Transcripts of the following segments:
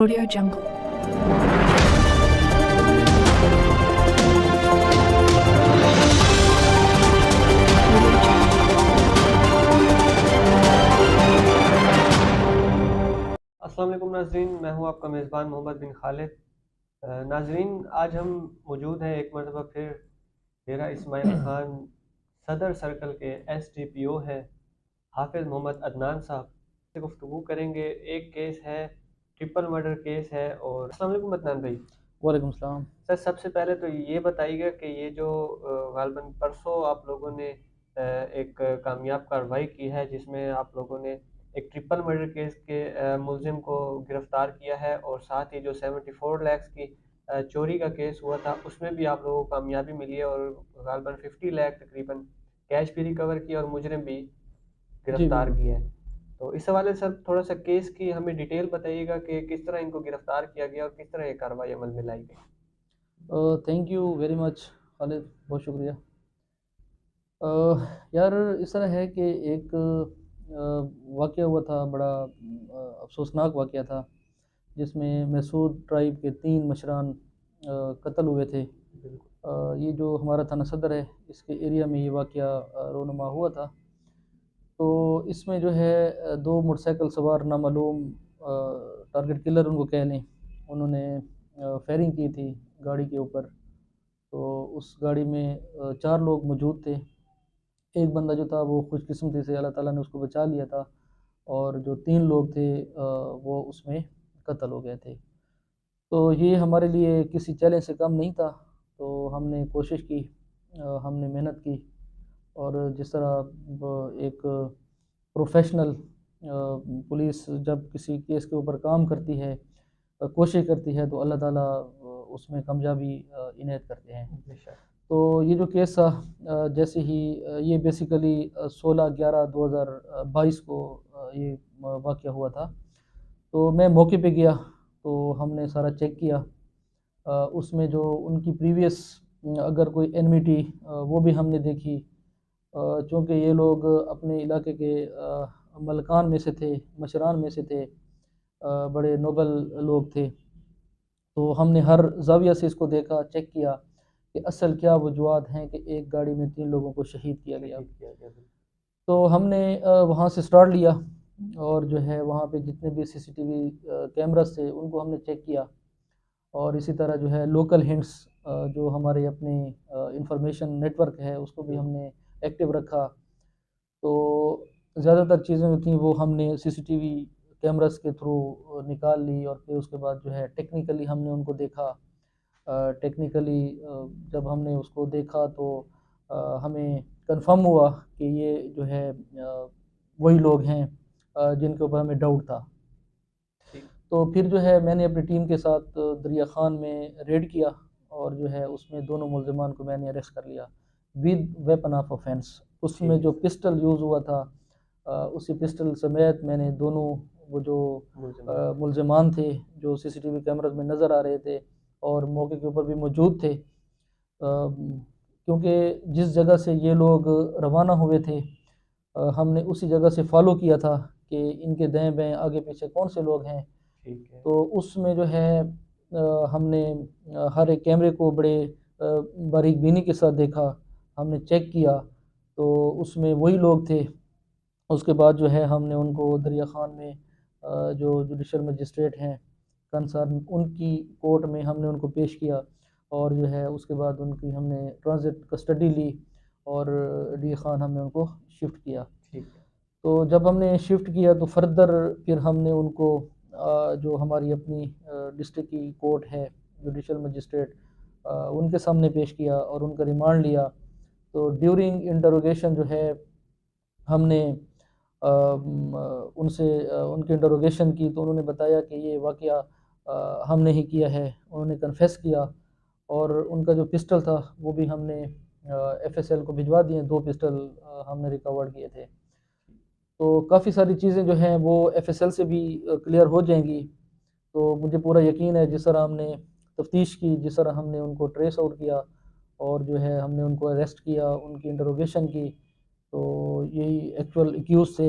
Audio Jungle. السلام علیکم ناظرین، میں ہوں آپ کا میزبان محمد بن خالد۔ ناظرین، آج ہم موجود ہیں ایک مرتبہ پھر ڈیرہ اسماعیل خان صدر سرکل کے ایس ڈی پی او ہیں حافظ محمد عدنان صاحب سے گفتگو کریں گے۔ ایک کیس ہے، ٹرپل مرڈر کیس ہے۔ اور السلام علیکم عدنان بھائی۔ وعلیکم السلام سر، سب سے پہلے تو یہ بتائیے گا کہ یہ جو غالباً پرسوں آپ لوگوں نے ایک کامیاب کارروائی کی ہے جس میں آپ لوگوں نے ایک ٹرپل مرڈر کیس کے ملزم کو گرفتار کیا ہے، اور ساتھ ہی جو 74 لاکھ کی چوری کا کیس ہوا تھا اس میں بھی آپ لوگوں کو کامیابی ملی ہے، اور غالباً 50 لاکھ تقریباً کیش بھی ریکور کیا اور مجرم بھی جی گرفتار بالکل۔ کیا ہے۔ تو اس حوالے سے تھوڑا سا کیس کی ہمیں ڈیٹیل بتائیے گا کہ کس طرح ان کو گرفتار کیا گیا اور کس طرح یہ کارروائی عمل میں لائی گئی۔ تھینک یو ویری مچ خالد، بہت شکریہ۔ یار اس طرح ہے کہ ایک واقعہ ہوا تھا، بڑا افسوسناک واقعہ تھا، جس میں مسعود ٹرائب کے 3 مشران قتل ہوئے تھے۔ یہ جو ہمارا تھانہ صدر ہے اس کے ایریا میں یہ واقعہ رونما ہوا تھا۔ تو اس میں جو ہے 2 موٹر سائیکل سوار نامعلوم ٹارگٹ کلر ان کو کہہ لیں، انہوں نے فائرنگ کی تھی گاڑی کے اوپر۔ تو اس گاڑی میں 4 لوگ موجود تھے۔ ایک بندہ جو تھا وہ خوش قسمتی سے اللہ تعالیٰ نے اس کو بچا لیا تھا، اور جو 3 لوگ تھے وہ اس میں قتل ہو گئے تھے۔ تو یہ ہمارے لیے کسی چیلنج سے کم نہیں تھا، تو ہم نے کوشش کی، ہم نے محنت کی، اور جس طرح ایک پروفیشنل پولیس جب کسی کیس کے اوپر کام کرتی ہے، کوشش کرتی ہے، تو اللہ تعالیٰ اس میں کامیابی عنایت کرتے ہیں۔ تو یہ جو کیس تھا، جیسے ہی یہ بیسیکلی 16/11/2022 کو یہ واقعہ ہوا تھا، تو میں موقع پہ گیا تو ہم نے سارا چیک کیا۔ اس میں جو ان کی پریویس اگر کوئی انمیٹی وہ بھی ہم نے دیکھی، چونکہ یہ لوگ اپنے علاقے کے ملکان میں سے تھے، مشران میں سے تھے، بڑے نوبل لوگ تھے۔ تو ہم نے ہر زاویہ سے اس کو دیکھا، چیک کیا کہ اصل کیا وجوہات ہیں کہ ایک گاڑی میں 3 لوگوں کو شہید کیا گیا۔ تو ہم نے وہاں سے سٹارٹ لیا، اور جو ہے وہاں پہ جتنے بھی سی سی ٹی وی کیمراز تھے ان کو ہم نے چیک کیا، اور اسی طرح جو ہے لوکل ہنٹس جو ہمارے اپنے انفارمیشن نیٹ ورک ہے اس کو بھی ہم نے ایکٹیو رکھا۔ تو زیادہ تر چیزیں جو تھیں وہ ہم نے سی سی ٹی وی کیمراز کے تھرو نکال لی، اور پھر اس کے بعد جو ہے ٹیکنیکلی ہم نے ان کو دیکھا۔ ٹیکنیکلی جب ہم نے اس کو دیکھا تو ہمیں کنفرم ہوا کہ یہ جو ہے وہی لوگ ہیں جن کے اوپر ہمیں ڈاؤٹ تھا۔ تو پھر جو ہے میں نے اپنی ٹیم کے ساتھ دریا خان میں ریڈ کیا، اور جو ہے اس میں دونوں ملزمان کو میں نے اریسٹ کر لیا ود ویپن آف آفینس۔ اس میں جو پسٹل یوز ہوا تھا، اسی پسٹل سمیت میں نے دونوں وہ جو ملزمان تھے جو سی سی ٹی وی کیمراز میں نظر آ رہے تھے اور موقع کے اوپر بھی موجود تھے، کیونکہ جس جگہ سے یہ لوگ روانہ ہوئے تھے ہم نے اسی جگہ سے فالو کیا تھا کہ ان کے دائیں بائیں آگے پیچھے کون سے لوگ ہیں۔ تو اس میں جو ہے ہم نے ہر ایک کیمرے کو بڑے باریک بینی کے ساتھ دیکھا، ہم نے چیک کیا، تو اس میں وہی لوگ تھے۔ اس کے بعد جو ہے ہم نے ان کو دریا خان میں جو جوڈیشل مجسٹریٹ ہیں کنسر، ان کی کورٹ میں ہم نے ان کو پیش کیا، اور جو ہے اس کے بعد ان کی ہم نے ٹرانزٹ کسٹڈی لی، اور ڈی خان ہم نے ان کو شفٹ کیا۔ تو جب ہم نے شفٹ کیا تو فردر پھر ہم نے ان کو جو ہماری اپنی ڈسٹرکٹ کی کورٹ ہے جوڈیشل مجسٹریٹ، ان کے سامنے پیش کیا اور ان کا ریمانڈ لیا۔ تو ڈیورنگ انٹروگیشن جو ہے ہم نے ان سے ان کی انٹروگیشن کی، تو انہوں نے بتایا کہ یہ واقعہ ہم نے ہی کیا ہے، انہوں نے کنفیس کیا، اور ان کا جو پسٹل تھا وہ بھی ہم نے ایف ایس ایل کو بھجوا دیے، 2 پسٹل ہم نے ریکورڈ کیے تھے۔ تو کافی ساری چیزیں جو ہیں وہ ایف ایس ایل سے بھی کلیئر ہو جائیں گی۔ تو مجھے پورا یقین ہے جس طرح ہم نے تفتیش کی، جس طرح ہم نے ان کو ٹریس آؤٹ کیا، اور جو ہے ہم نے ان کو اریسٹ کیا، ان کی انٹروگیشن کی، تو یہی ایکچوئل ایکیوز تھے۔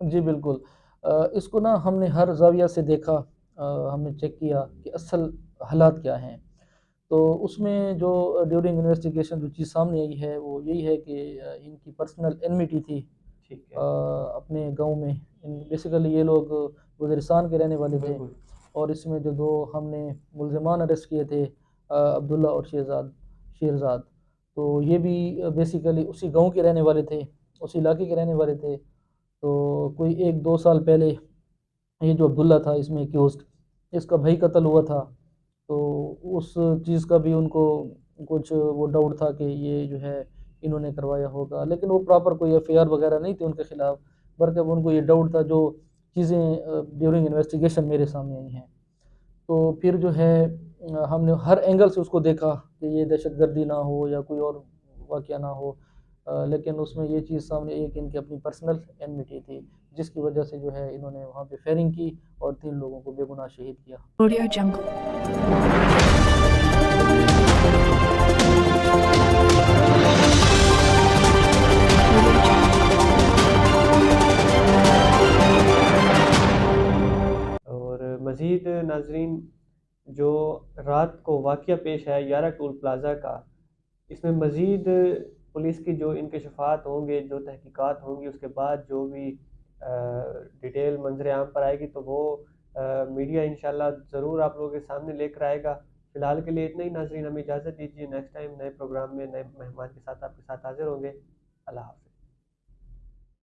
جی بالکل اس کو نا ہم نے ہر زاویہ سے دیکھا، ہم نے چیک کیا کہ اصل حالات کیا ہیں. تو اس میں جو ڈیورنگ انویسٹیگیشن جو چیز سامنے آئی ہے وہ یہی ہے کہ ان کی پرسنل انمیٹی تھی ٹھیک ہے، اپنے گاؤں میں. بیسیکلی یہ لوگ وزیرستان کے رہنے والے تھے، بالکل، اور اس میں جو دو ہم نے ملزمان اریسٹ کیے تھے، عبداللہ اور شیرزاد، تو یہ بھی بیسیکلی اسی گاؤں کے رہنے والے تھے، اسی علاقے کے رہنے والے تھے. تو کوئی 1-2 سال پہلے یہ جو عبداللہ تھا اس میں ایکیوزڈ، اس کا بھائی قتل ہوا تھا. تو اس چیز کا بھی ان کو کچھ وہ ڈاؤٹ تھا کہ یہ جو ہے انہوں نے کروایا ہوگا، لیکن وہ پراپر کوئی ایف آئی آر وغیرہ نہیں تھی ان کے خلاف، بلکہ ان کو یہ ڈاؤٹ تھا جو چیزیں ڈیورنگ انویسٹیگیشن میرے سامنے آئی ہیں. تو پھر جو ہے ہم نے ہر اینگل سے اس کو دیکھا کہ یہ دہشت گردی نہ ہو یا کوئی اور واقعہ نہ ہو، لیکن اس میں یہ چیز سامنے ایک ان کی اپنی پرسنل انمیٹی تھی، جس کی وجہ سے جو ہے انہوں نے وہاں پہ فائرنگ کی اور 3 لوگوں کو بے گناہ شہید کیا. Audio Jungle. اور مزید ناظرین جو رات کو واقعہ پیش آیا یارہ ٹول پلازا کا، اس میں مزید پولیس کی جو انکشافات ہوں گے، جو تحقیقات ہوں گی، اس کے بعد جو بھی ڈیٹیل منظر عام پر آئے گی تو وہ میڈیا انشاءاللہ ضرور آپ لوگوں کے سامنے لے کر آئے گا. فی الحال کے لیے اتنا ہی ناظرین، ہمیں اجازت دیجیے، نیکسٹ ٹائم نئے پروگرام میں نئے مہمان کے ساتھ آپ کے ساتھ حاضر ہوں گے. اللہ حافظ.